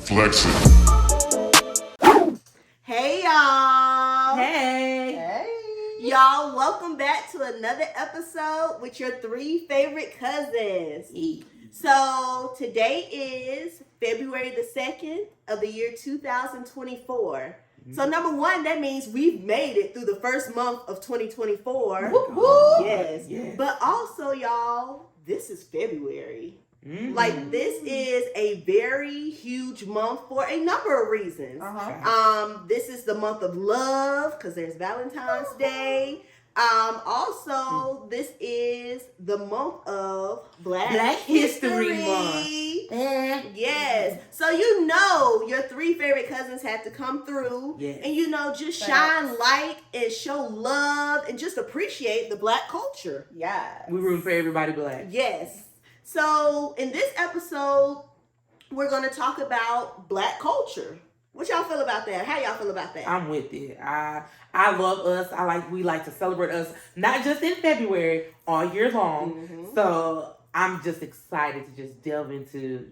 Flexing. Hey y'all! Hey! Y'all, welcome back to another episode with your three favorite cousins. So today is February the 2nd of the year 2024. So number one, that means we've made it through the first month of 2024. Woo-hoo. Yes. But also, y'all, this is February. Like, this is a very huge month for a number of reasons. This is the month of love because there's Valentine's Day. Also, this is the month of Black History Month. Yes. So your three favorite cousins had to come through and just shine light and show love and just appreciate the Black culture. Yeah. We root for everybody Black. Yes. So in this episode, we're going to talk about Black culture. What y'all feel about that? How y'all feel about that? I'm with it. I love us. We like to celebrate us, not just in February, all year long. So I'm just excited to just delve into,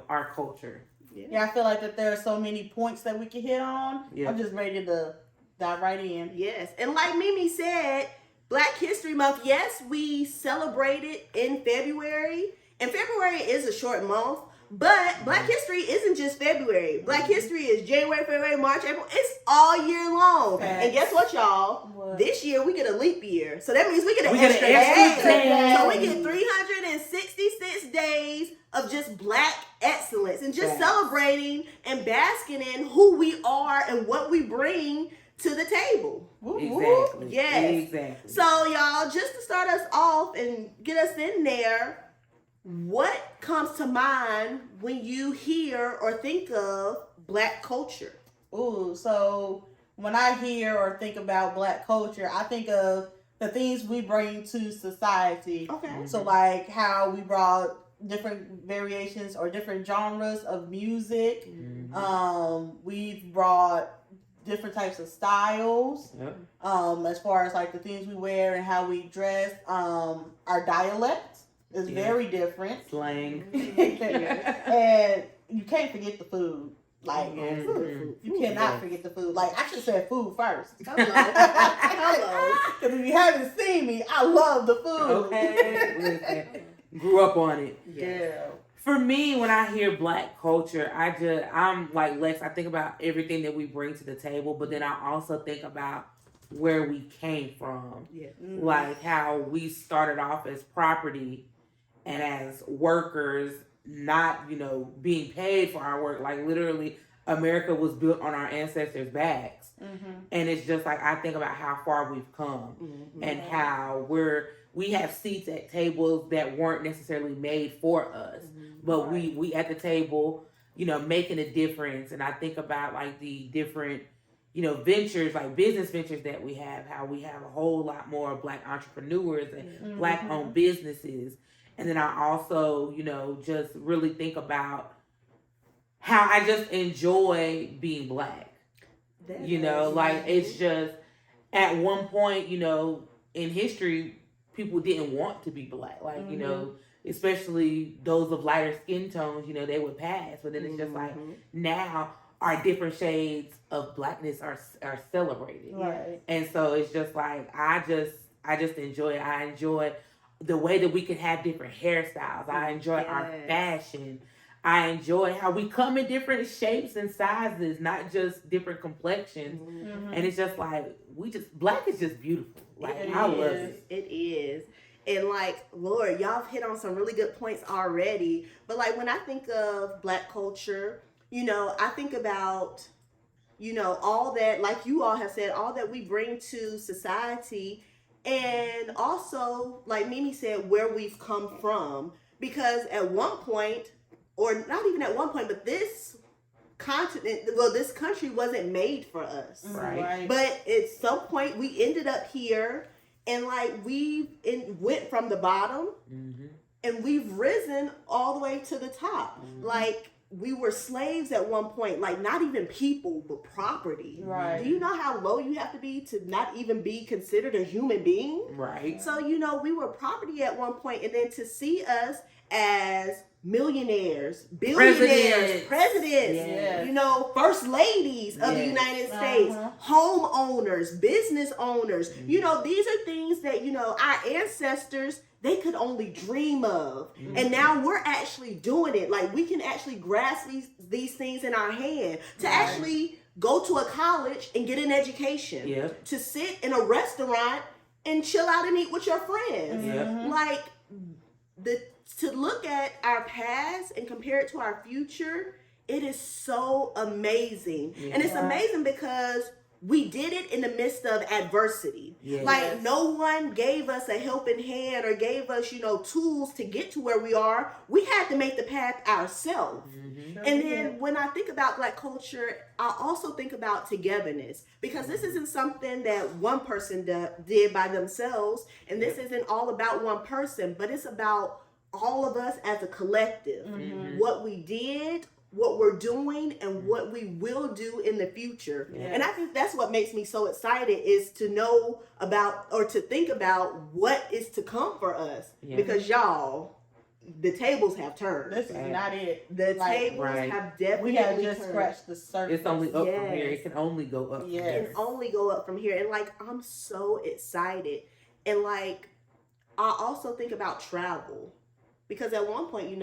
our culture. Yeah, I feel like that there are so many points that we can hit on. Yeah. I'm just ready to dive right in. Yes. And like Mimi said, Black History Month, yes, we celebrate it in February. And February is a short month. But Black History isn't just February. Black History is January, February, March, April. It's all year long. And guess what, y'all? What? This year we get a leap year. So that means we get an extra day. So we get 366 days of just Black excellence and just celebrating and basking in who we are and what we bring to the table. Exactly. Yes. Exactly. So y'all, just to start us off and get us in there, what comes to mind when you hear or think of Black culture? Ooh, so when I hear or think about Black culture, I think of the things we bring to society. Okay. So like how we brought different variations or different genres of music. We've brought different types of styles. As far as like the things we wear and how we dress. Our dialect is very different. Slang. And you can't forget the food. Like, you cannot forget the food. Like, I should say food first. Hello. Because if you haven't seen me, I love the food. Okay. Listen. Grew up on it. Yeah. For me, when I hear Black culture, I'm like Lex, I think about everything that we bring to the table, but then I also think about where we came from. Yeah. Like how we started off as property and as workers, not, being paid for our work. Like literally, America was built on our ancestors' backs. And it's just like, I think about how far we've come and how we have seats at tables that weren't necessarily made for us. But we at the table, making a difference. And I think about like the different, ventures, like business ventures that we have, how we have a whole lot more Black entrepreneurs and Black owned businesses. And then I also, just really think about how I just enjoy being Black. It's just at one point, in history, people didn't want to be Black. Like, especially those of lighter skin tones, they would pass. But then it's just like now our different shades of Blackness are celebrated. Right. And so it's just like I just enjoy it. I enjoy the way that we can have different hairstyles. I enjoy our fashion. I enjoy how we come in different shapes and sizes, not just different complexions. And it's just like Black is just beautiful. Like I love it. It is. And like, Lord, y'all have hit on some really good points already. But like when I think of Black culture, I think about, all that, like you all have said, all that we bring to society. And also, like Mimi said, where we've come from. Because at one point, or not even at one point, but this this country wasn't made for us. Right. But at some point, we ended up here, and like went from the bottom, and we've risen all the way to the top. Like we were slaves at one point, like not even people, but property. Right. Do you know how low you have to be to not even be considered a human being? Right. So, we were property at one point, and then to see us as millionaires, billionaires, presidents, first ladies of the United States, homeowners, business owners. These are things that, our ancestors, they could only dream of. And now we're actually doing it. Like, we can actually grasp these things in our hand to actually go to a college and get an education, to sit in a restaurant and chill out and eat with your friends. Like, to look at our past and compare it to our future, it is so amazing. And it's amazing because we did it in the midst of adversity. Like, no one gave us a helping hand or gave us, tools to get to where we are. We had to make the path ourselves. And then when I think about Black culture, I also think about togetherness, because this isn't something that one person did by themselves. And this isn't all about one person, but it's about all of us as a collective. What we did, what we're doing, and what we will do in the future. And I think that's what makes me so excited, is to know about, or to think about what is to come for us. Because y'all, the tables have turned. This is not it. The tables have definitely We have just turned. scratched the surface. It's only up from here. It can only go up from here. It can only go up from here. And like, I'm so excited. And like, I also think about travel. Because at one point,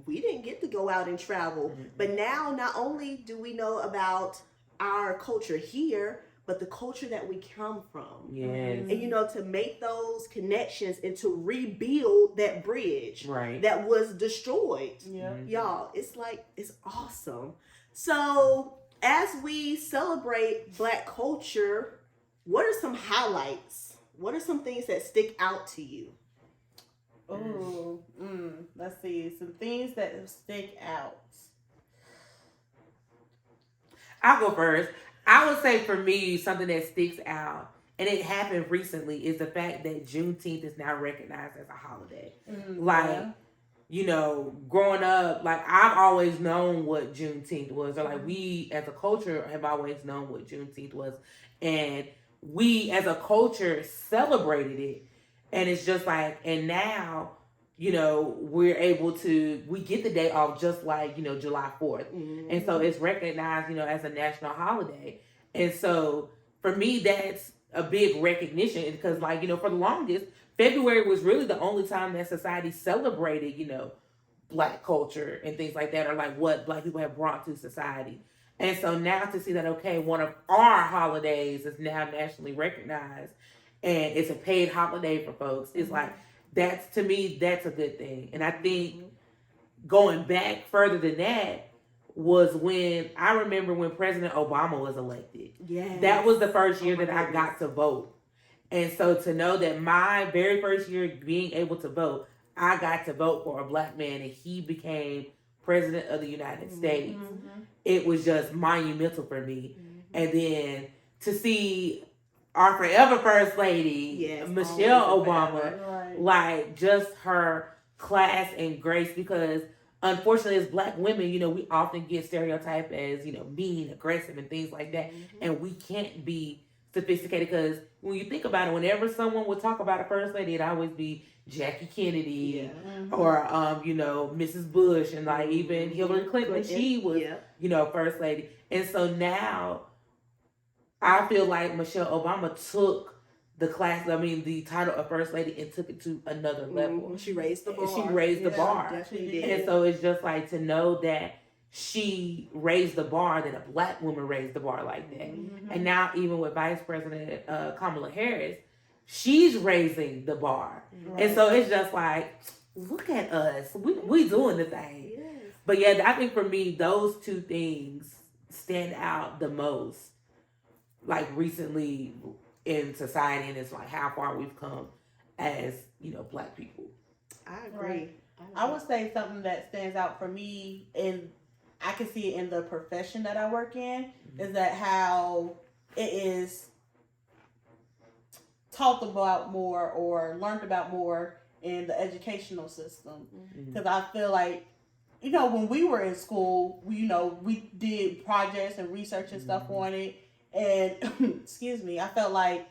we didn't get to go out and travel. But now, not only do we know about our culture here, but the culture that we come from. And, to make those connections and to rebuild that bridge that was destroyed. Y'all, it's awesome. So, as we celebrate Black culture, what are some highlights? What are some things that stick out to you? Oh, let's see. Some things that stick out. I'll go first. I would say for me, something that sticks out, and it happened recently, is the fact that Juneteenth is now recognized as a holiday. Growing up, like, I've always known what Juneteenth was, or like, we as a culture have always known what Juneteenth was, and we as a culture celebrated it. And it's just like, and now, we're able to, we get the day off just like, July 4th. And so it's recognized, as a national holiday. And so for me, that's a big recognition, because like, for the longest, February was really the only time that society celebrated, Black culture and things like that, or like what Black people have brought to society. And so now to see that, okay, one of our holidays is now nationally recognized, and it's a paid holiday for folks. It's like, to me, that's a good thing. And I think going back further than that was when, I remember when President Obama was elected. That was the first year that I got to vote. And so to know that my very first year being able to vote, I got to vote for a Black man, and he became President of the United States. It was just monumental for me. And then to see our forever First Lady, Michelle Obama, like, just her class and grace, because unfortunately as Black women, we often get stereotyped as, mean, aggressive, and things like that. And we can't be sophisticated, because when you think about it, whenever someone would talk about a First Lady, it'd always be Jackie Kennedy or, Mrs. Bush, and like even Hillary Clinton, she was, First Lady. And so now, I feel like Michelle Obama took the title of First Lady, and took it to another level. She raised the bar. She raised the bar. Definitely did. And so it's just like, to know that she raised the bar, that a Black woman raised the bar like that. And now even with Vice President Kamala Harris, she's raising the bar. And so it's just like, look at us. We doing the thing. But yeah, I think for me, those two things stand out the most, like, recently in society, and it's like how far we've come as, Black people. I agree. I would say something that stands out for me, and I can see it in the profession that I work in, is that how it is talked about more or learned about more in the educational system. Because I feel like when we were in school, we did projects and research and stuff on it. And excuse me, I felt like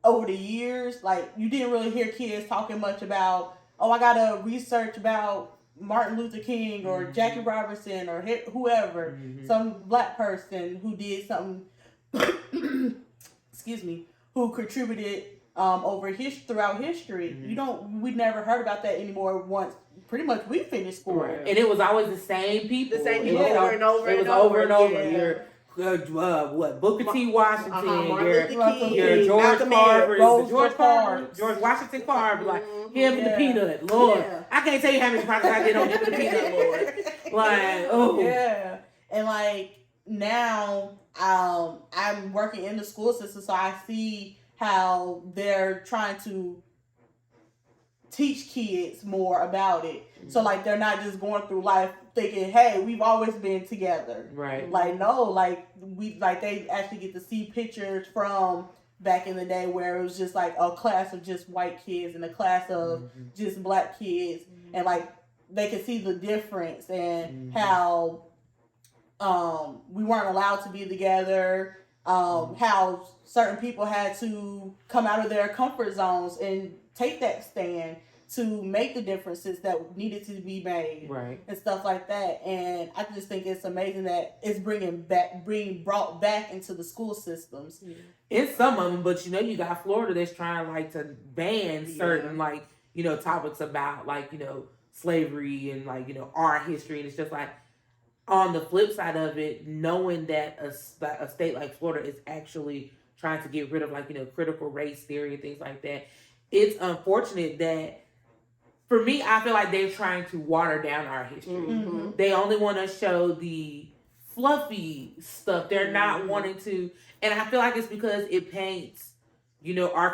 over the years, like you didn't really hear kids talking much about, oh, I gotta research about Martin Luther King or Jackie Robinson or whoever, some black person who did something, excuse me, who contributed throughout history. We never heard about that anymore once pretty much we finished school. Right. And it was always the same people. The same people over and over. It was over and over. Yeah. Booker T. Washington, your George Carver, George Washington Carver, like him and the Peanut, Lord. I can't tell you how many projects I did on him and the Peanut, Lord. Like, oh. Yeah. And like now, I'm working in the school system, so I see how they're trying to teach kids more about it. So like they're not just going through life thinking, hey, we've always been together. Right. Like no, like they actually get to see pictures from back in the day where it was just like a class of just white kids and a class of just black kids, and like they could see the difference and how we weren't allowed to be together. How certain people had to come out of their comfort zones and take that stand to make the differences that needed to be made, right, and stuff like that. And I just think it's amazing that it's being brought back into the school systems. Yeah. In some of them, but you got Florida that's trying like to ban certain like topics about like slavery and like our history, and it's just like on the flip side of it, knowing that a state like Florida is actually trying to get rid of like critical race theory and things like that. It's unfortunate that, for me, I feel like they're trying to water down our history. Mm-hmm. They only want to show the fluffy stuff. They're not wanting to, and I feel like it's because it paints, our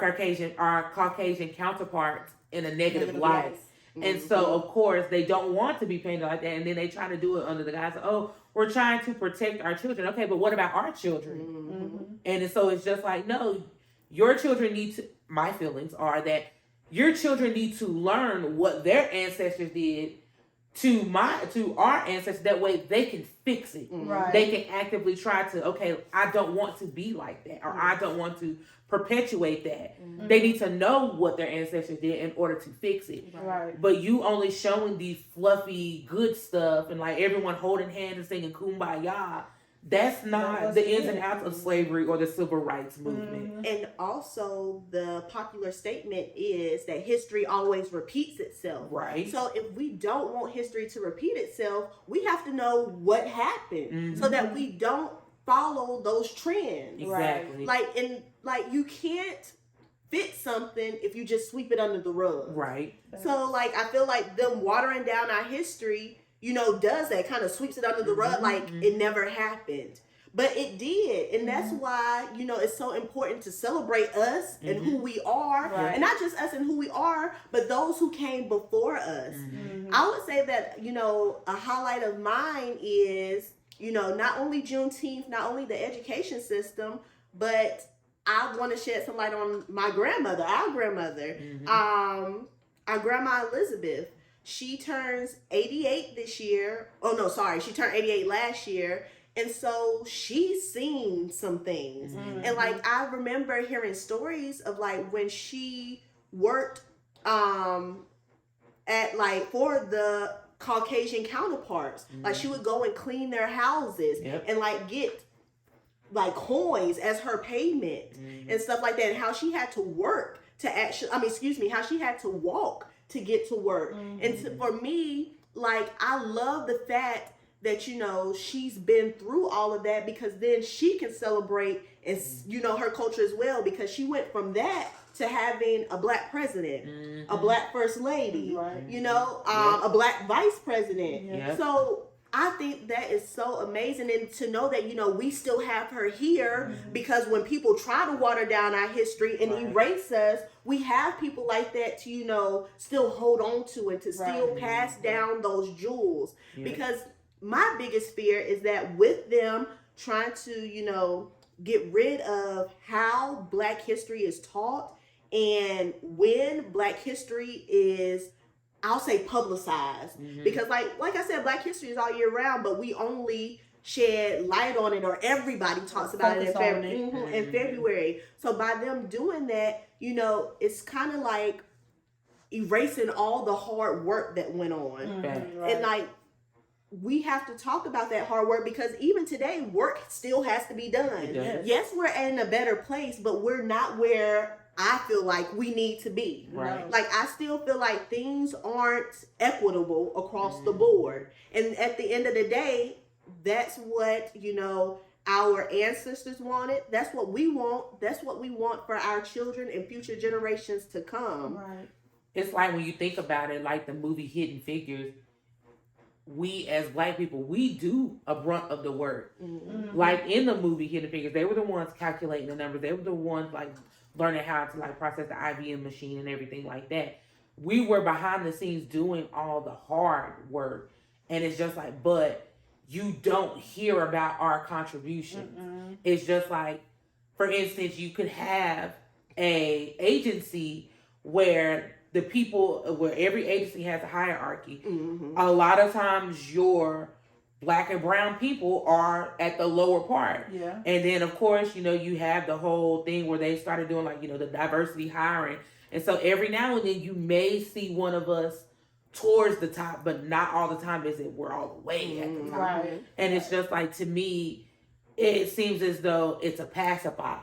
Caucasian counterparts in a negative light. Yes. Mm-hmm. And so, of course, they don't want to be painted like that, and then they try to do it under the guise of, oh, we're trying to protect our children. Okay, but what about our children? Mm-hmm. And so it's just like, no, your children need to, my feelings are that your children need to learn what their ancestors did to our ancestors. That way they can fix it. Right. They can actively try to, okay, I don't want to be like that, or I don't want to perpetuate that. Mm-hmm. They need to know what their ancestors did in order to fix it. Right. But you only showing the fluffy good stuff and like everyone holding hands and singing Kumbaya. That's not the ins and outs of slavery or the civil rights movement. And also, the popular statement is that history always repeats itself. Right. So if we don't want history to repeat itself, we have to know what happened so that we don't follow those trends. Exactly. Like you can't fix something if you just sweep it under the rug. Right. So like I feel like them watering down our history, does that, kind of sweeps it under the rug like it never happened. But it did. And that's why, it's so important to celebrate us and who we are. Right. And not just us and who we are, but those who came before us. Mm-hmm. I would say that, a highlight of mine is, not only Juneteenth, not only the education system, but I want to shed some light on my grandmother, our grandmother, our grandma Elizabeth. She turns 88 this year. Oh, no, sorry. She turned 88 last year. And so she's seen some things. Mm-hmm. And like, I remember hearing stories of like when she worked at like for the Caucasian counterparts. Mm-hmm. Like she would go and clean their houses and like get like coins as her payment and stuff like that. And how she had to work to how she had to walk to get to work. And for me, like, I love the fact that, she's been through all of that, because then she can celebrate and, her culture as well, because she went from that to having a black president, a black first lady, a black vice president. Yep. So I think that is so amazing, and to know that, we still have her here, because when people try to water down our history and erase us, we have people like that to, still hold on to and to still pass down those jewels. Because my biggest fear is that with them trying to, get rid of how Black history is taught, and when Black history is I'll say publicized, because like I said, Black History is all year round, but we only shed light on it, or everybody talks about it in February. So by them doing that, you know, it's kind of like erasing all the hard work that went on. And like, we have to talk about that hard work, because even today, work still has to be done. Yes, we're in a better place, but we're not where I feel like we need to be. Like, I still feel like things aren't equitable across the board. And at the end of the day, that's what, you know, our ancestors wanted. That's what we want. That's what we want for our children and future generations to come. It's like, when you think about it, like the movie Hidden Figures, we as Black people, we do a brunt of the work. Like in the movie Hidden Figures, they were the ones calculating the numbers. They were the ones like learning how to like process the IBM machine and everything like that. We were behind the scenes doing all the hard work. And it's just like, but you don't hear about our contributions. It's just like, for instance, you could have a agency where the people, where every agency has a hierarchy. A lot of times your Black and brown people are at the lower part. And then of course, you know, you have the whole thing where they started doing like, you know, the diversity hiring. And so every now and then you may see one of us towards the top, but not all the time is it we're all the way at the top. And it's just like, to me, it seems as though it's a pacifier.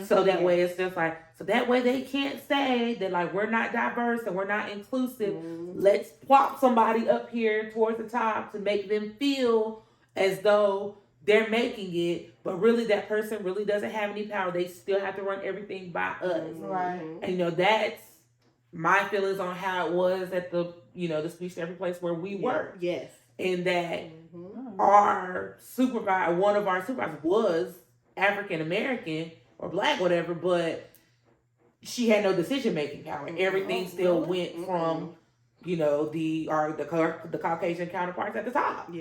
So that way it's just like, so that way they can't say that like we're not diverse and we're not inclusive. Let's plop somebody up here towards the top to make them feel as though they're making it, but really that person really doesn't have any power. They still have to run everything by us. And you know, that's my feelings on how it was at the, you know, the speech therapy place where we work. And that our supervisor, one of our supervisors was African American or Black, whatever, but she had no decision making power. Everything still went from, you know, the Caucasian counterparts at the top.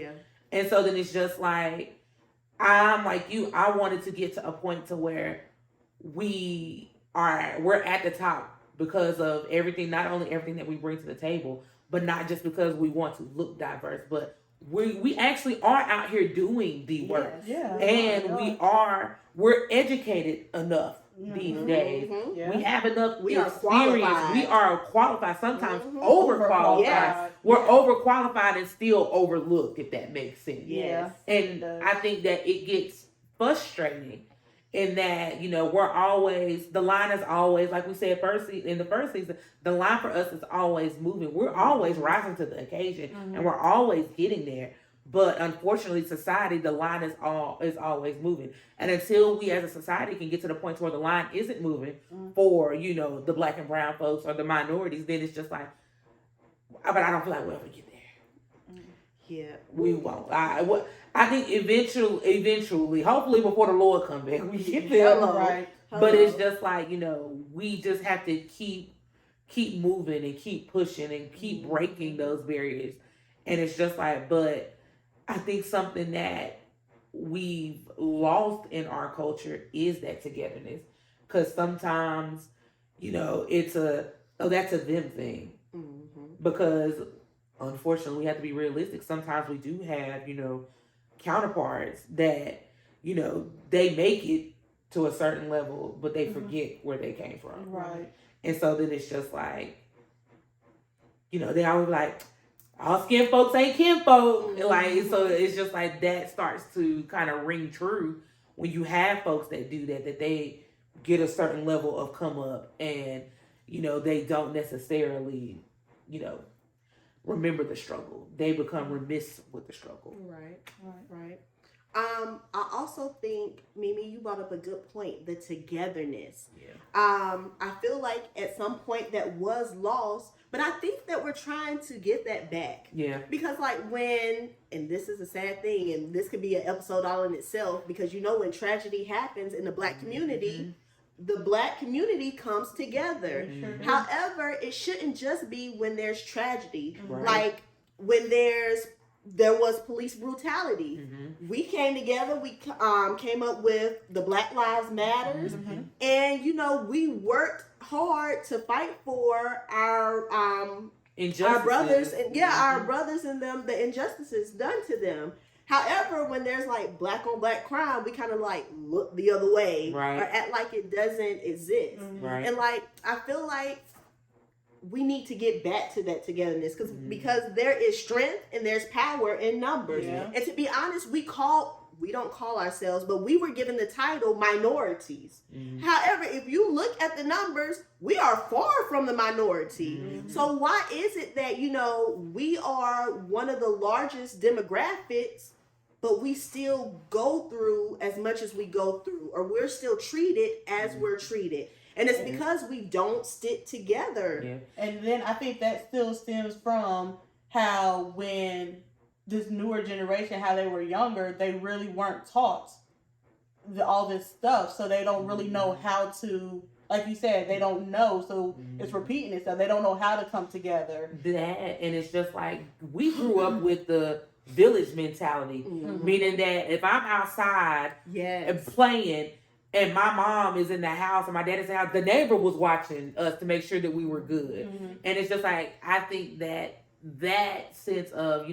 And so then it's just like, I'm like you, I wanted to get to a point to where we're at the top because of everything, not only everything that we bring to the table, but not just because we want to look diverse, but we actually are out here doing the work. And we're educated enough these days. We have enough experience. We are qualified, sometimes overqualified. We're overqualified and still overlooked, if that makes sense. And I think that it gets frustrating in that, you know, the line is always, like we said in the first season, the line for us is always moving. We're always rising to the occasion, and we're always getting there. But unfortunately, society, the line is always moving. And until we as a society can get to the point where the line isn't moving for, you know, the Black and brown folks or the minorities, then it's just like, but I don't feel like we'll ever get there. We won't. I think eventually, hopefully before the Lord comes back, we get there. But it's just like, you know, we just have to keep moving and keep pushing and keep breaking those barriers. And it's just like, but I think something that we've lost in our culture is that togetherness. Because sometimes, you know, it's that's a them thing. Because unfortunately, we have to be realistic. Sometimes we do have, you know, counterparts that, you know, they make it to a certain level, but they forget where they came from. And so then it's just like, you know, they always like, all skin folks ain't kin folk. Like, so it's just like that starts to kind of ring true when you have folks that do that they get a certain level of come up and, you know, they don't necessarily, you know, remember the struggle. They become remiss with the struggle. Right. I also think, Mimi, you brought up a good point, the togetherness. I feel like at some point that was lost, but I think that we're trying to get that back. Because like and this is a sad thing, and this could be an episode all in itself, because you know when tragedy happens in the Black community, the Black community comes together. However, it shouldn't just be when there's tragedy. Like when there was police brutality. We came together. We came up with the Black Lives Matters, and you know we worked hard to fight for our injustices. Our brothers, and our brothers and them, the injustices done to them. However, when there's like black on black crime, we kind of like look the other way, right, or act like it doesn't exist. Right. And like, I feel like we need to get back to that togetherness because there is strength and there's power in numbers. Yeah. And to be honest, we don't call ourselves, but we were given the title minorities. However, if you look at the numbers, we are far from the minority. So why is it that, we are one of the largest demographics, but we still go through as much as we go through, or we're still treated as we're treated? And it's because we don't stick together. Yeah. And then I think that still stems from how when this newer generation, how they were younger, they really weren't taught all this stuff. So they don't really know how to, like you said, they don't know. So it's repeating itself. They don't know how to come together. That, and it's just like, we grew up with the village mentality, meaning that if I'm outside and playing, and my mom is in the house and my dad is in the house, the neighbor was watching us to make sure that we were good. And it's just like, I think that sense of,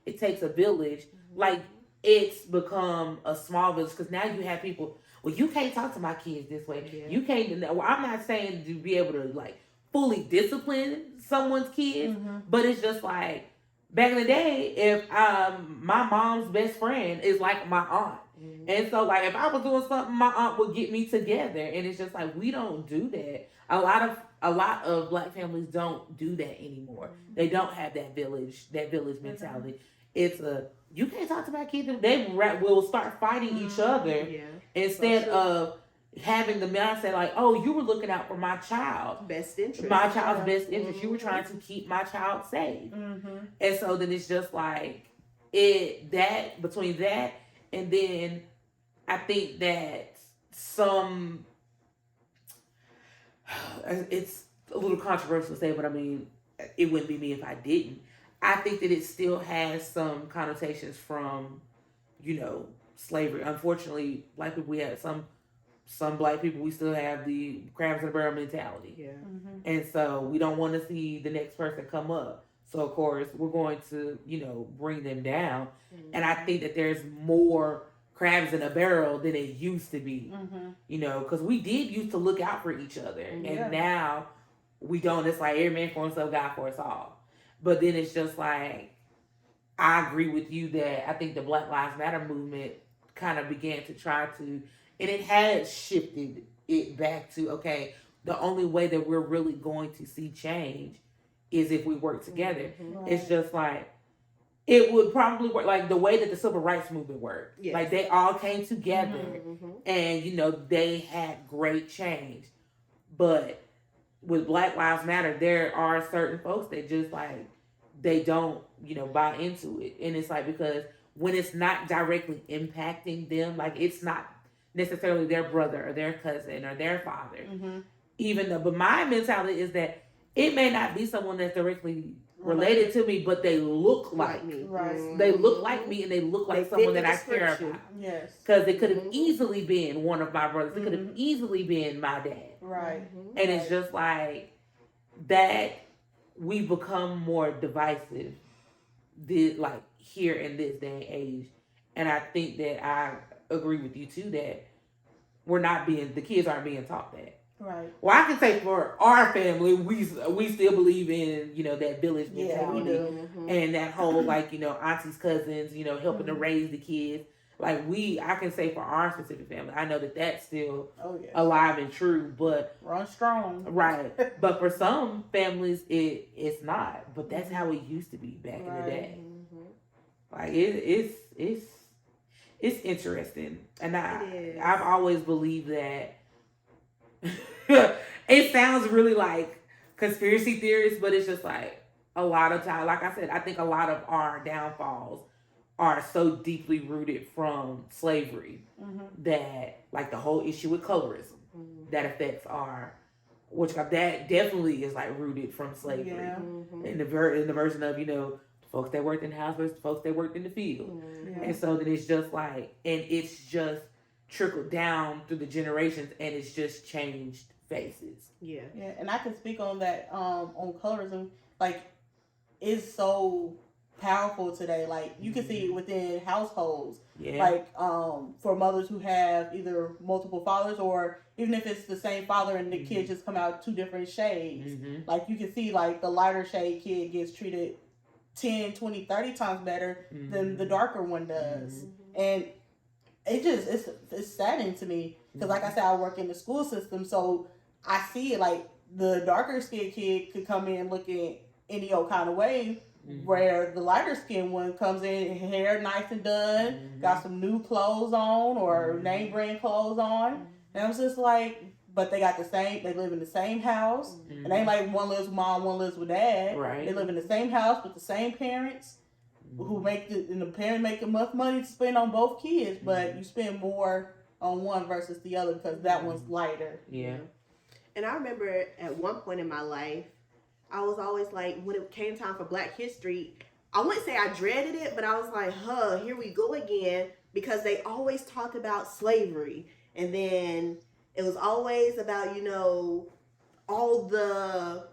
it takes a village, like it's become a small village, because now you have people, well, you can't talk to my kids this way. You can't, well, I'm not saying to be able to like fully discipline someone's kids, but it's just like, back in the day, if my mom's best friend is like my aunt. And so, like, if I was doing something, my aunt would get me together, and it's just like, we don't do that. A lot of black families don't do that anymore. They don't have that village mentality. It's you can't talk to my kids. They will start fighting each other instead of having the mindset like, oh, you were looking out for my child's best interest. You were trying to keep my child safe. And so then it's just like between that. And then I think that it's a little controversial to say, but I mean, it wouldn't be me if I didn't. I think that it still has some connotations from, slavery. Unfortunately, black people, we have some black people, we still have the crabs in the barrel mentality. Yeah. And so we don't want to see the next person come up. So, of course, we're going to, bring them down. And I think that there's more crabs in a barrel than it used to be, because we did used to look out for each other. And now we don't. It's like every man for himself, God for us all. But then it's just like, I agree with you that I think the Black Lives Matter movement kind of began to try to, and it has shifted it back to, okay, the only way that we're really going to see change is if we work together. Right. It's just like, it would probably work like the way that the civil rights movement worked. Yes. Like they all came together and, they had great change. But with Black Lives Matter, there are certain folks that just like, they don't, buy into it. And it's like, because when it's not directly impacting them, like it's not necessarily their brother or their cousin or their father, even though, but my mentality is that it may not be someone that's directly related to me, but they look like me. Right. They look like me, and they look like someone that I care about. Yes. Because it could have easily been one of my brothers. It could have easily been my dad. Right. And it's just like that we become more divisive, like here in this day and age. And I think that I agree with you too that the kids aren't being taught that. Right. Well, I can say for our family, we still believe in, that village mentality and that whole, like, aunties, cousins, helping to raise the kids. Like I can say for our specific family, I know that that's still alive and true, but run strong. Right. But for some families, it's not. But that's how it used to be back in the day. Like it's interesting, and I've always believed that. It sounds really like conspiracy theories, but it's just like a lot of time, like I said, I think a lot of our downfalls are so deeply rooted from slavery that, like, the whole issue with colorism that affects that definitely is like rooted from slavery in the version of the folks that worked in the house versus the folks that worked in the field. And so then it's just like, and it's just trickled down through the generations, and it's just changed faces. Yeah. And I can speak on that on colorism. Like, is so powerful today. Like you can see it within households. Yeah. Like for mothers who have either multiple fathers, or even if it's the same father and the kids just come out 2 different shades. Like you can see like the lighter shade kid gets treated 10, 20, 30 times better than the darker one does. And it's saddening to me because like I said, I work in the school system, so I see it. Like the darker skinned kid could come in looking any old kind of way, where the lighter skinned one comes in, hair nice and done, got some new clothes on or name brand clothes on, and I was just like, but they live in the same house, and ain't like one lives with mom, one lives with dad. Right. They live in the same house with the same parents, who and the parent make enough money to spend on both kids, but you spend more on one versus the other because that one's lighter. Yeah. And I remember at one point in my life, I was always like, when it came time for Black History, I wouldn't say I dreaded it, but I was like, here we go again, because they always talked about slavery. And then it was always about, all the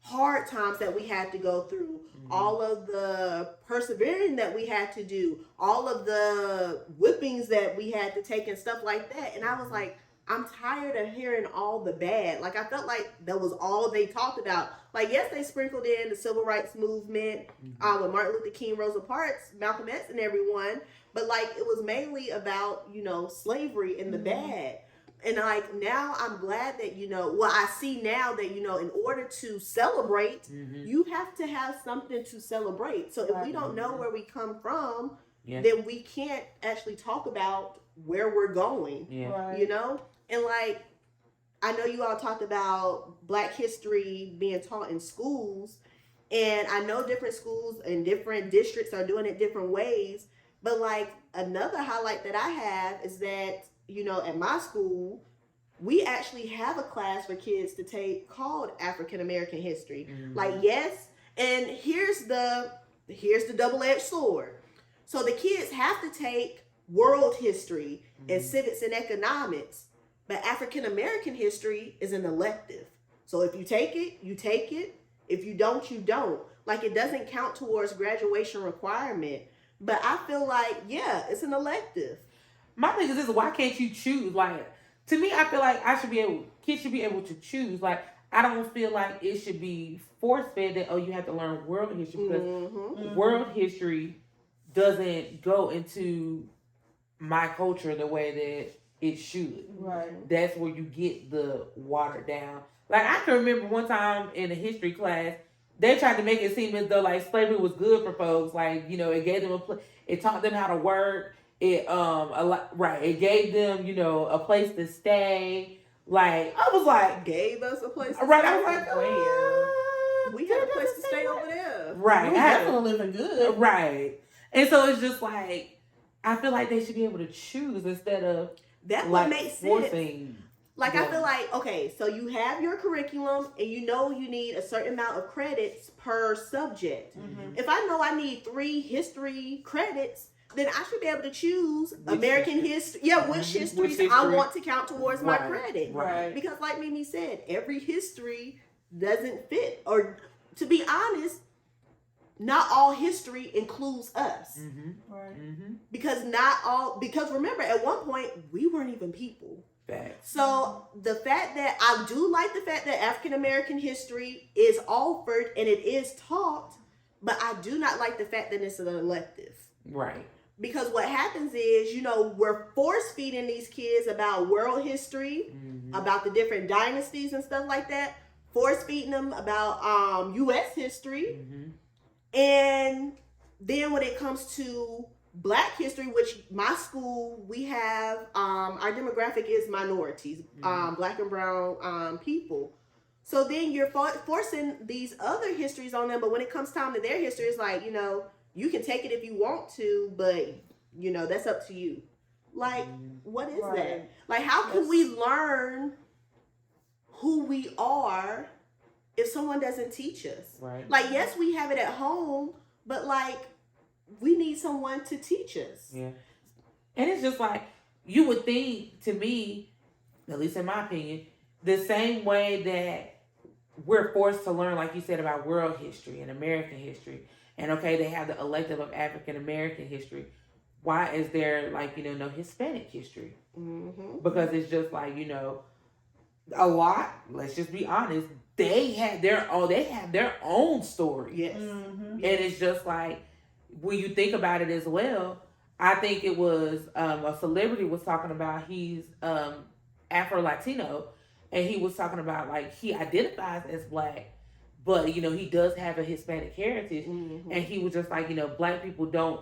hard times that we had to go through, all of the persevering that we had to do, all of the whippings that we had to take and stuff like that. And I was like, I'm tired of hearing all the bad. Like, I felt like that was all they talked about. Like, yes, they sprinkled in the civil rights movement with Martin Luther King, Rosa Parks, Malcolm X, and everyone. But, like, it was mainly about, slavery and the bad. And, like, now I'm glad that, I see now that, in order to celebrate, you have to have something to celebrate. So if we don't know where we come from, then we can't actually talk about where we're going, And like, I know you all talked about Black history being taught in schools, and I know different schools and different districts are doing it different ways. But like, another highlight that I have is that, at my school, we actually have a class for kids to take called African American history. Like, yes, and here's the double-edged sword. So the kids have to take world history and civics and economics, but African American history is an elective. So if you take it, you take it. If you don't, you don't. Like, it doesn't count towards graduation requirement. But I feel like, it's an elective. My thing is this: why can't you choose? Like, to me, I feel like kids should be able to choose. Like, I don't feel like it should be force fed that you have to learn world history, because world history doesn't go into my culture the way that it should. Right. That's where you get the watered down. Like, I can remember one time in a history class, they tried to make it seem as though like slavery was good for folks. Like, it gave them it taught them how to work. It it gave them, a place to stay. Like, I was like, gave us a place to right, stay. I was like, where? We had a place to stay over there. Right. We definitely living good. Right. And so it's just like, I feel like they should be able to choose instead of that would make sense. Like, them. I feel like, okay, so you have your curriculum and you need a certain amount of credits per subject. If I know I need 3 history credits, then I should be able to choose American history. Yeah, which histories I want to count towards my credit. Right. Because like Mimi said, every history doesn't fit. Or to be honest, not all history includes us. Right. Because remember, at one point, we weren't even people. Facts. So the fact that I do like the fact that African American history is offered and it is taught, but I do not like the fact that it's an elective. Right. Because what happens is, we're force feeding these kids about world history, about the different dynasties and stuff like that, force feeding them about U.S. history. And then when it comes to Black history, which my school, we have, our demographic is minorities, Black and brown people. So then you're forcing these other histories on them, but when it comes time to their history, it's like, you can take it if you want to, but, that's up to you. Like, what is that? Like, how can we learn who we are if someone doesn't teach us? Right. Like, yes, we have it at home, but, like, we need someone to teach us. Yeah. And it's just like, you would think, to me, at least in my opinion, the same way that we're forced to learn, like you said, about world history and American history. And okay, they have the elective of African American history. Why is there like, no Hispanic history? Mm-hmm. Because it's just like, a lot, let's just be honest, they have their own story. Yes. Mm-hmm. And it's just like, when you think about it as well, I think it was a celebrity was talking about he's Afro-Latino, and he was talking about like he identifies as Black, but he does have a Hispanic heritage. Mm-hmm. And he was just like, Black people don't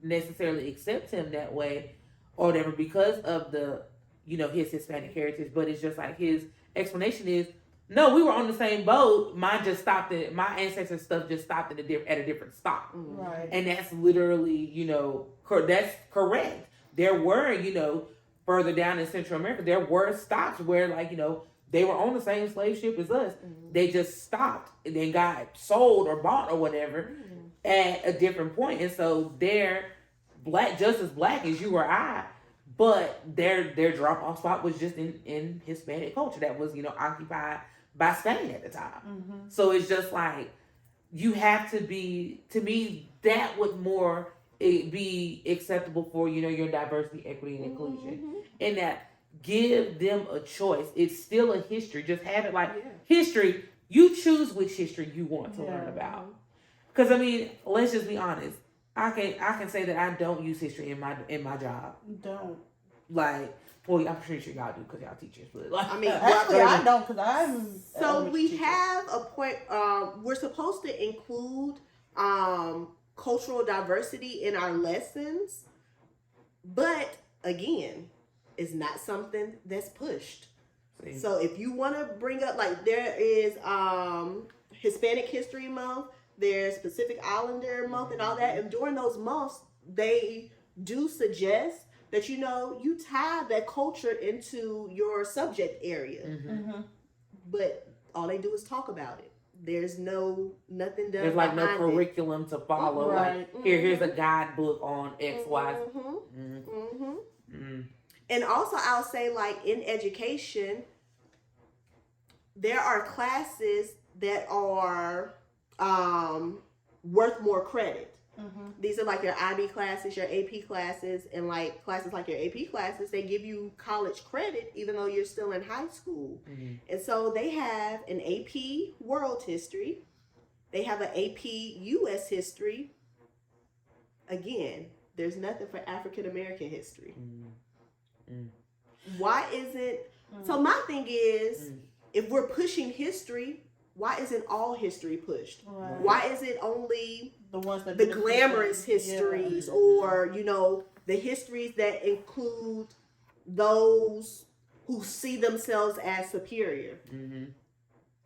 necessarily accept him that way or whatever because of the his Hispanic heritage. But it's just like his explanation is, no, we were on the same boat. Mine just stopped at my ancestors' stuff just stopped at a different stop. Right. And that's literally that's correct. There were further down in Central America, there were stops where like they were on the same slave ship as us. Mm-hmm. They just stopped and then got sold or bought or whatever at a different point. And so they're Black, just as Black as you or I, but their drop off spot was just in Hispanic culture that was occupied by Spain at the time. Mm-hmm. So it's just like you have to be, to me, that would more be acceptable for your diversity, equity, and inclusion, and that give them a choice. It's still a history. Just have it like history. You choose which history you want to learn about. Because I mean, let's just be honest. I can say that I don't use history in my job. Don't. Like, well, I'm pretty sure y'all do because y'all teachers. But like, I mean, actually, I don't because I'm. So we have a point. We're supposed to include cultural diversity in our lessons, but again, it's not something that's pushed. See. So if you want to bring up, like, there is Hispanic History Month, there's Pacific Islander Month, and all that, and during those months, they do suggest that you tie that culture into your subject area. Mm-hmm. But all they do is talk about it. There's nothing done. There's like no behind curriculum to follow. Right. Like here's a guidebook on X, Y. And also, I'll say, like, in education, there are classes that are worth more credit. These are like your IB classes, your AP classes, and like classes like your AP classes, they give you college credit even though you're still in high school. And so they have an AP World History, they have an AP US History. Again, there's nothing for African American history. Why isn't so my thing is, if we're pushing history, why isn't all history pushed? Right. Why is it only the ones that the glamorous histories, Yeah. or the histories that include those who see themselves as superior?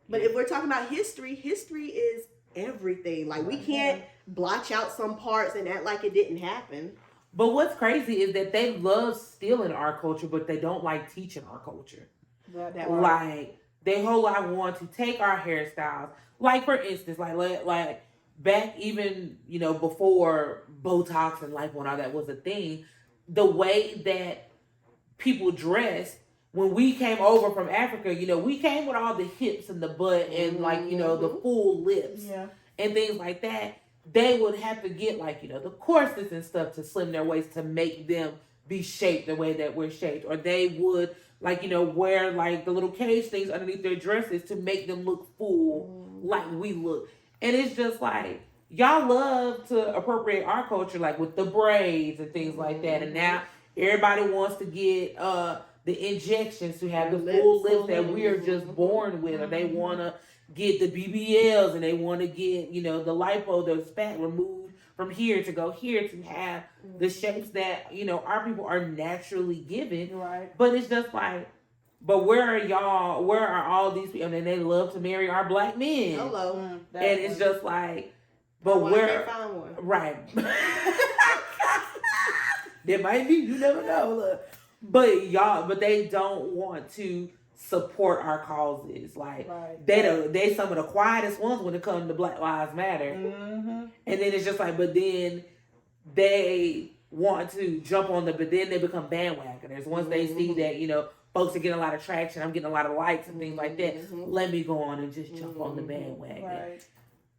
But if we're talking about history is everything. Like, we can't blotch out some parts and act like it didn't happen. But what's crazy is that they love stealing our culture, but they don't like teaching our culture. Like, they whole lot want to take our hairstyles. Like, for instance, like back even, before Botox and lipo and all that was a thing, the way that people dressed, when we came over from Africa, we came with all the hips and the butt and the full lips and things like that. They would have to get the corsets and stuff to slim their waist to make them be shaped the way that we're shaped. Or they would wear the little cage things underneath their dresses to make them look full like we look. And it's just like, y'all love to appropriate our culture, like with the braids and things like that. And now everybody wants to get the injections to have the full lips that we are just born with. Or they want to get the BBLs and they want to get, the lipo, the fat removed from here to go here to have the shapes that, our people are naturally given. Right. But it's just like, but where are y'all? Where are all these people? And they love to marry our Black men. Hello. And it's just like, but I where? can't find one. Right. There might be, you never know. Look. But they don't want to support our causes. Like, they some of the quietest ones when it comes to Black Lives Matter. And then it's just like, but then they want to jump on but then they become bandwagoners once they see that, folks are getting a lot of traction. I'm getting a lot of likes and things like that. Let me go on and just jump on the bandwagon. Right.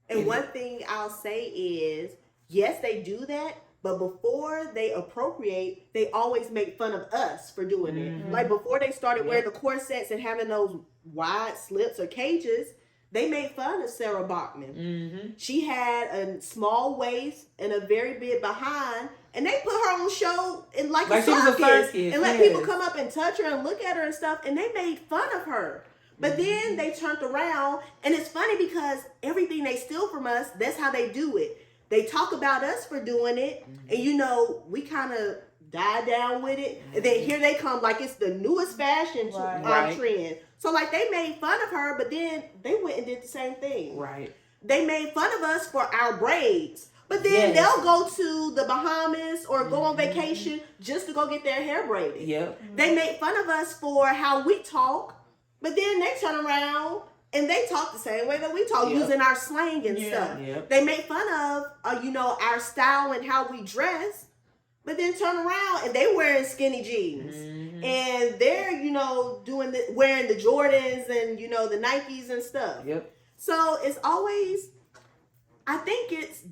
And one thing I'll say is, yes, they do that, but before they appropriate, they always make fun of us for doing it. Like before they started wearing the corsets and having those wide slips or cages, they made fun of Sarah Bachman. She had a small waist and a very big behind, and they put her on show in like a circus and let people come up and touch her and look at her and stuff, and they made fun of her. But then they turned around, and it's funny because everything they steal from us, that's how they do it. They talk about us for doing it, and you know, we kind of die down with it, and then here they come like it's the newest fashion trend. So like they made fun of her, but then they went and did the same thing. Right. They made fun of us for our braids, but then they'll go to the Bahamas or go on vacation just to go get their hair braided. They made fun of us for how we talk, but then they turn around and they talk the same way that we talk, using our slang and stuff. They make fun of, you know, our style and how we dress, but then turn around and they wearing skinny jeans. And they're, you know, wearing the Jordans and, you know, the Nikes and stuff. So it's always, I think it's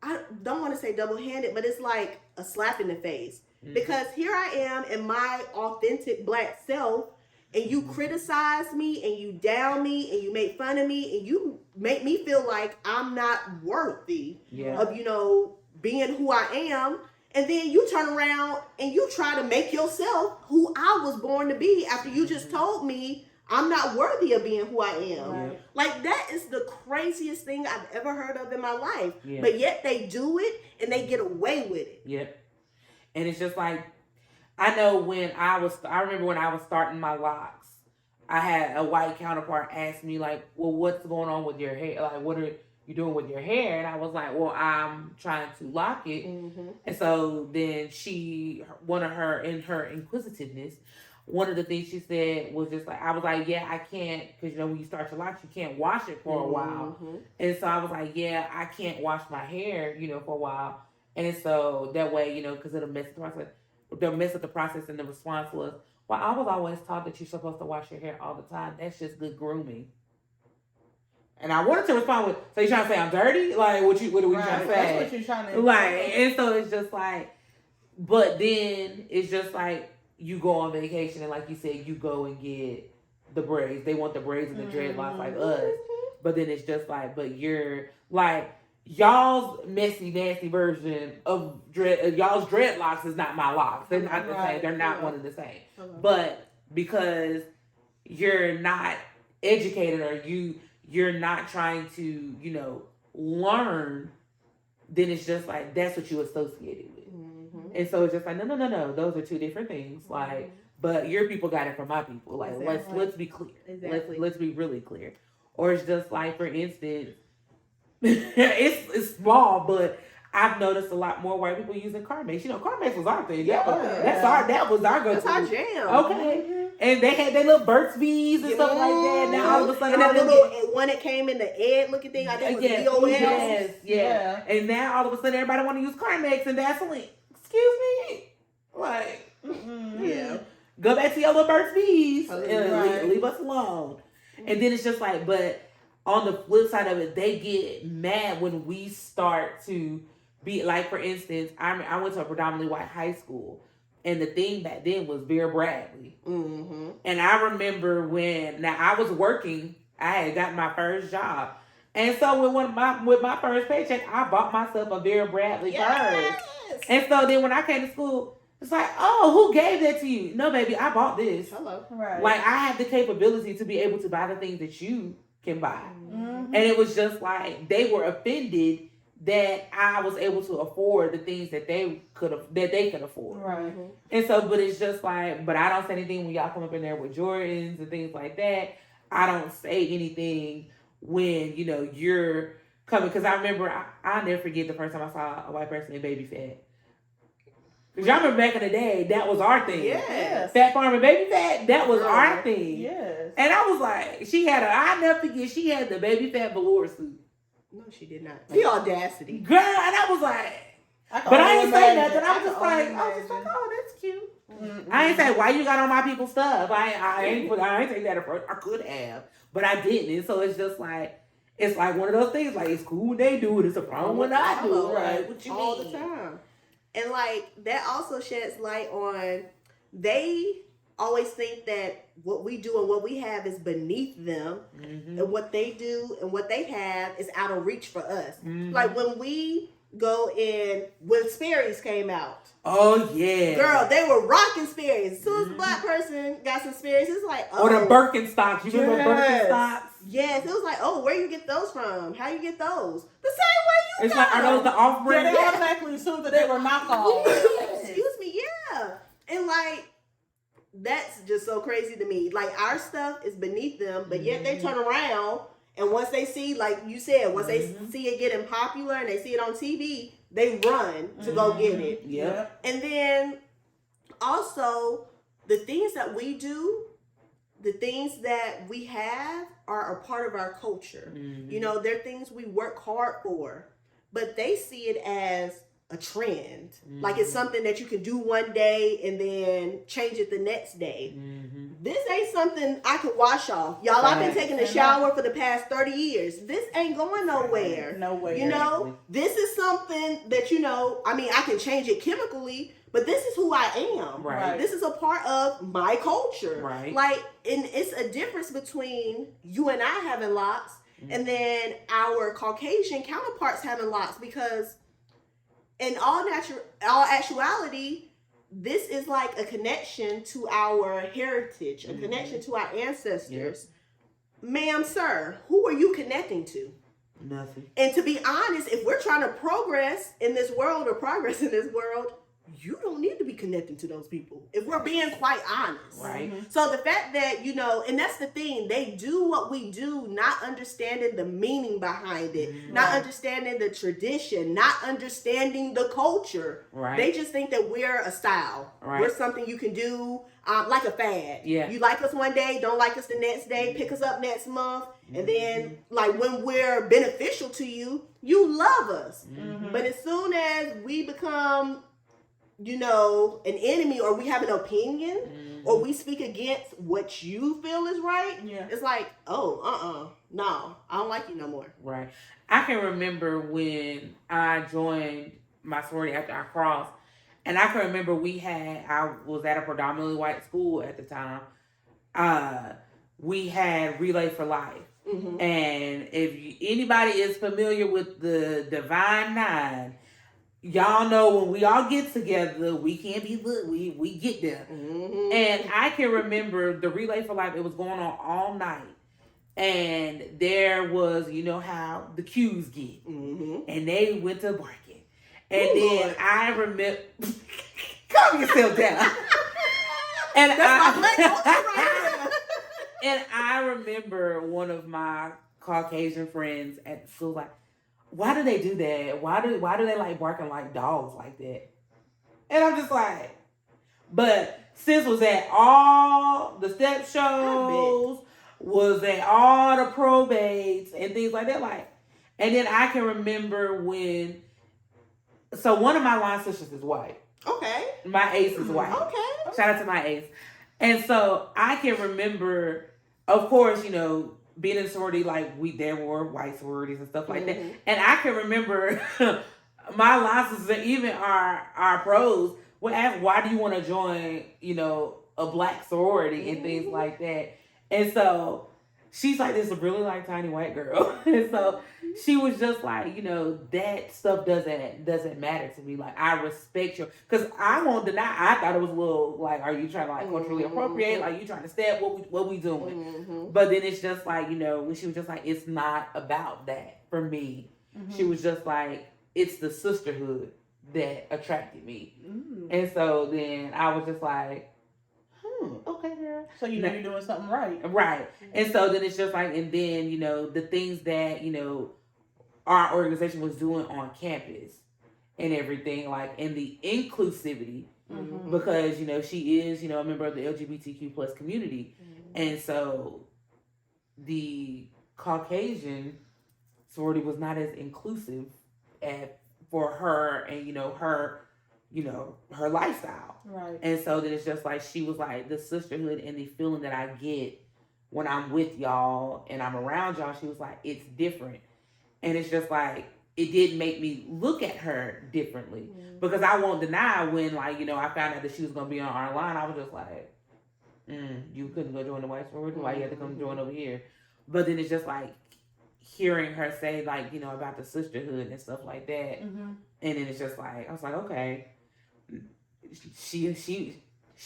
I don't want to say double-handed, but it's like a slap in the face. Because here I am in my authentic Black self, and you criticize me, and you down me, and you make fun of me, and you make me feel like I'm not worthy of, you know, being who I am. And then you turn around and you try to make yourself who I was born to be after you just told me I'm not worthy of being who I am. Like, that is the craziest thing I've ever heard of in my life. But yet they do it and they get away with it. And it's just like, I remember when I was starting my locks, I had a white counterpart ask me like, well, what's going on with your hair? Like, what are you doing with your hair? And I was like, well, I'm trying to lock it. And so then in her inquisitiveness, one of the things she said was just like, I was like, yeah, I can't, because you know, when you start your locks, you can't wash it for a while. And so I was like, yeah, I can't wash my hair, you know, for a while. And so that way, you know, because it'll mess with the process. And the response was, well, I was always taught that you're supposed to wash your hair all the time. That's just good grooming. And I wanted to respond with, so you trying to say I'm dirty? Like, what are you trying to say? That's what you're trying to like, and so it's just like, but then it's just like, you go on vacation and like you said, you go and get the braids. They want the braids and the dreadlocks like us. But then it's just like, but you're like, y'all's messy, nasty version of y'all's dreadlocks is not my locks. They're not the same. They're not one and the same. But because you're not educated or you're not trying to, you know, learn, then it's just like, that's what you associated with. And so it's just like, no. Those are two different things. Like, but your people got it from my people. Like, let's be clear. Let's be really clear. Or it's just like, for instance, it's small, but I've noticed a lot more white people using Carmex. You know, Carmex was our thing. That was our go-to. That's our jam. Okay. And they had their little Burt's Bees and stuff like that. Now all of a sudden, and that little one that came in the egg looking thing, I think was the Yes. And now all of a sudden, everybody want to use Carmex and Vaseline. Excuse me. Like, go back to your little Burt's Bees and leave us alone. And then it's just like, but on the flip side of it, they get mad when we start to be like, for instance, I went to a predominantly white high school, and the thing back then was Vera Bradley. And I remember now I was working, I had gotten my first job, and so with my first paycheck, I bought myself a Vera Bradley purse. And so then when I came to school, it's like, oh, who gave that to you? No, baby, I bought this. Hello. Like, I have the capability to be able to buy the things that you can buy. And it was just like, they were offended that I was able to afford the things that they could afford. And so, but it's just like, but I don't say anything when y'all come up in there with Jordans and things like that. I don't say anything when, you know, you're coming, because I remember, I'll never forget the first time I saw a white person in baby fat. Because y'all remember back in the day, that was our thing. Yes. Fat Farm and Baby Fat, that was our thing. Yes. And I was like, I'll never forget, she had the Baby Fat velour suit. No, she did not. The audacity. Girl, and I was like, but I didn't say nothing. I was just like, oh, that's cute. I ain't say why you got on my people's stuff. I ain't take that approach. I could have, but I didn't. And so it's just like, it's like one of those things. Like, it's cool when they do it. It's a problem when I do it. Right? What you all mean? the time. And like that also sheds light on, they always think that what we do and what we have is beneath them, and what they do and what they have is out of reach for us. Like when we go in, when Sperry's came out. Oh yeah, girl, they were rocking Sperry's. As soon as a black person got some Sperry's, it's like, oh. Or the Birkenstocks. You remember Birkenstocks? Yes, it was like, oh, where you get those from? How you get those? The same way you it's got like, are those the off-brand? Yeah, they automatically assumed that they were knockoffs. Excuse me, yeah. And like, that's just so crazy to me. Like, our stuff is beneath them, but yet they turn around, and once they see, like you said, once they see it getting popular and they see it on TV, they run to go get it. Yeah. And then also, the things that we do, the things that we have are a part of our culture. You know, they're things we work hard for, but they see it as a trend. Like it's something that you can do one day and then change it the next day. This ain't something I can wash off. Y'all, I've been taking a shower for the past 30 years. This ain't going nowhere. Nowhere. You know, this is something that, you know, I mean, I can change it chemically, but this is who I am. Right. This is a part of my culture. Right. Like, and it's a difference between you and I having locks and then our Caucasian counterparts having locks, because in all actuality, this is like a connection to our heritage, a connection to our ancestors. Ma'am, sir, who are you connecting to? Nothing. And to be honest, if we're trying to progress in this world, you don't need to be connecting to those people, if we're being quite honest. Right. So the fact that, you know, and that's the thing, they do what we do, not understanding the meaning behind it, not understanding the tradition, not understanding the culture. Right. They just think that we're a style. Right. We're something you can do, like a fad. Yeah. You like us one day, don't like us the next day, pick us up next month, and then like when we're beneficial to you, you love us. But as soon as we become, you know, an enemy, or we have an opinion, or we speak against what you feel is right, it's like, oh, no, I don't like you no more. Right. I can remember when I joined my sorority after I crossed, and I can remember I was at a predominantly white school at the time. We had Relay for Life. And if anybody is familiar with the Divine Nine, y'all know when we all get together, we can't be we get there. And I can remember the Relay for Life, it was going on all night. And there was, you know how the cues get. And they went to barking. And then Lord. I remember, calm yourself down. And that's my black culture right here. And I remember one of my Caucasian friends at school like, why do they do that? Why do they like barking like dogs like that? And I'm just like, but sis was at all the step shows, was at all the probates and things like that. Like, and then I can remember so one of my line sisters is white. Okay. My ace is white. Okay. Shout out to my ace. And so I can remember, of course, you know, being in sorority, like there were white sororities and stuff like that. And I can remember my line sisters and even our pros would ask, why do you want to join, you know, a black sorority and things like that. And so she's like this really like tiny white girl. And so she was just like, you know, that stuff doesn't matter to me. Like, I respect you. Because I won't deny, I thought it was a little like, are you trying to like culturally appropriate? Like, you trying to step what we doing? But then it's just like, you know, when she was just like, it's not about that for me. She was just like, it's the sisterhood that attracted me. And so then I was just like, okay, girl. So you know you're doing something right. Right. And so then it's just like, and then, you know, the things that, you know, our organization was doing on campus and everything, like, and the inclusivity, because, you know, she is, you know, a member of the LGBTQ plus community. And so the Caucasian sorority was not as inclusive for her and, you know, her you know, her lifestyle. Right. And so then it's just like, she was like, the sisterhood and the feeling that I get when I'm with y'all and I'm around y'all, she was like, it's different. And it's just like, it did make me look at her differently. Because I won't deny when, like, you know, I found out that she was going to be on our line, I was just like, you couldn't go join the white sorority? Why you had to come join over here? But then it's just like, hearing her say, like, you know, about the sisterhood and stuff like that. And then it's just like, I was like, okay, she an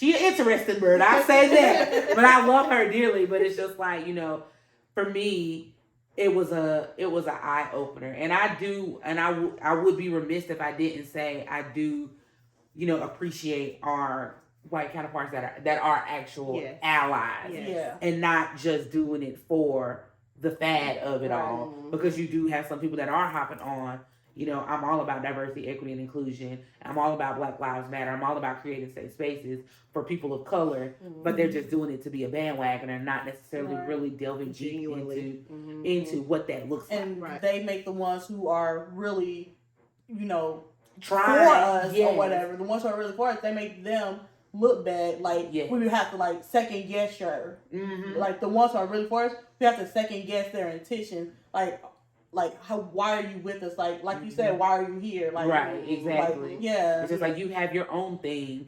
interesting bird, I say that. But I love her dearly. But it's just like, you know, for me, it was a eye opener. And I would be remiss if I didn't say I do, you know, appreciate our white counterparts that are actual allies. And not just doing it for the fad of it all. Because you do have some people that are hopping on, you know, I'm all about diversity, equity, and inclusion. I'm all about Black Lives Matter. I'm all about creating safe spaces for people of color, but they're just doing it to be a bandwagon and not necessarily really delving deep into what that looks like. And they make the ones who are really, you know, trying for us or whatever. The ones who are really for us, they make them look bad. Like, we would have to, like, second guess her. Like, the ones who are really for us, we have to second guess their intention. Like why are you with us? Like you said, why are you here? Like, right, exactly. Like, it's just like, you have your own thing.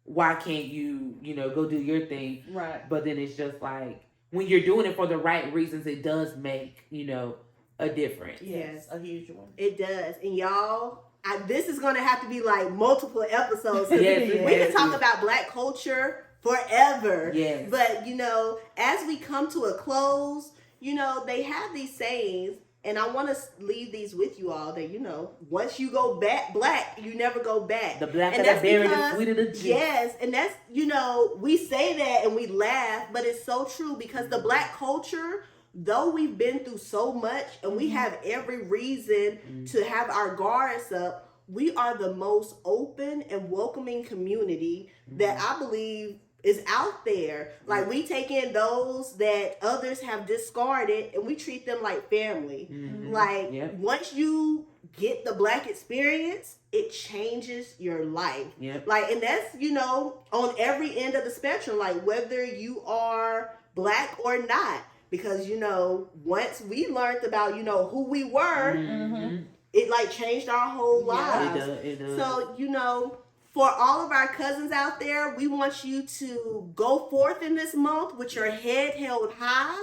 Why can't you, you know, go do your thing? Right. But then it's just like, when you're doing it for the right reasons, it does make, you know, a difference. Yes, a huge one. It does. And y'all, this is going to have to be like multiple episodes. We can talk about Black culture forever. Yes. But, you know, as we come to a close, you know, they have these sayings. And I want to leave these with you all that, you know, once you go back black, you never go back. The black and the berry, the sweet of the juice. Yes, and that's, you know, we say that and we laugh, but it's so true because the Black culture, though we've been through so much and we have every reason to have our guards up, we are the most open and welcoming community that I believe is out there. Like, we take in those that others have discarded and we treat them like family. Like, once you get the Black experience, it changes your life. Like, and that's, you know, on every end of the spectrum, like whether you are Black or not. Because, you know, once we learned about, you know, who we were, it like changed our whole lives. It does. So, you know, for all of our cousins out there, we want you to go forth in this month with your head held high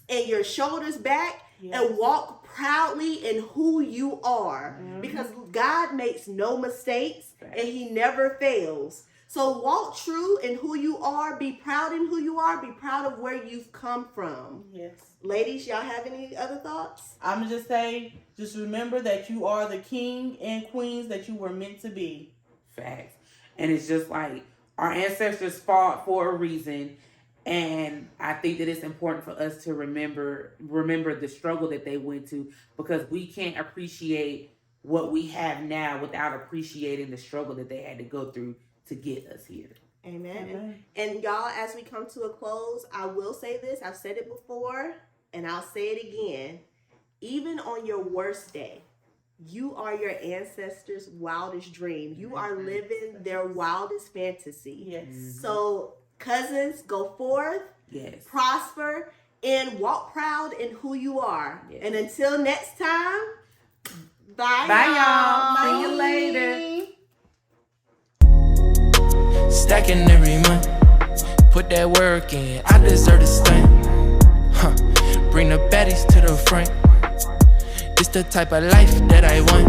and your shoulders back and walk proudly in who you are. Because God makes no mistakes and he never fails. So walk true in who you are. Be proud in who you are. Be proud of where you've come from. Yes. Ladies, y'all have any other thoughts? I'm going to just say, just remember that you are the king and queens that you were meant to be. Facts. And it's just like, our ancestors fought for a reason, and I think that it's important for us to remember the struggle that they went to, because we can't appreciate what we have now without appreciating the struggle that they had to go through to get us here. Amen. And y'all, as we come to a close, I will say this. I've said it before, and I'll say it again. Even on your worst day, you are your ancestors' wildest dream. You are living their wildest fantasy. Yes. So, cousins, go forth, prosper, and walk proud in who you are. Yes. And until next time, bye y'all. See you later. Stacking every month, put that work in. I deserve to stand. Bring the baddies to the front. It's the type of life that I want.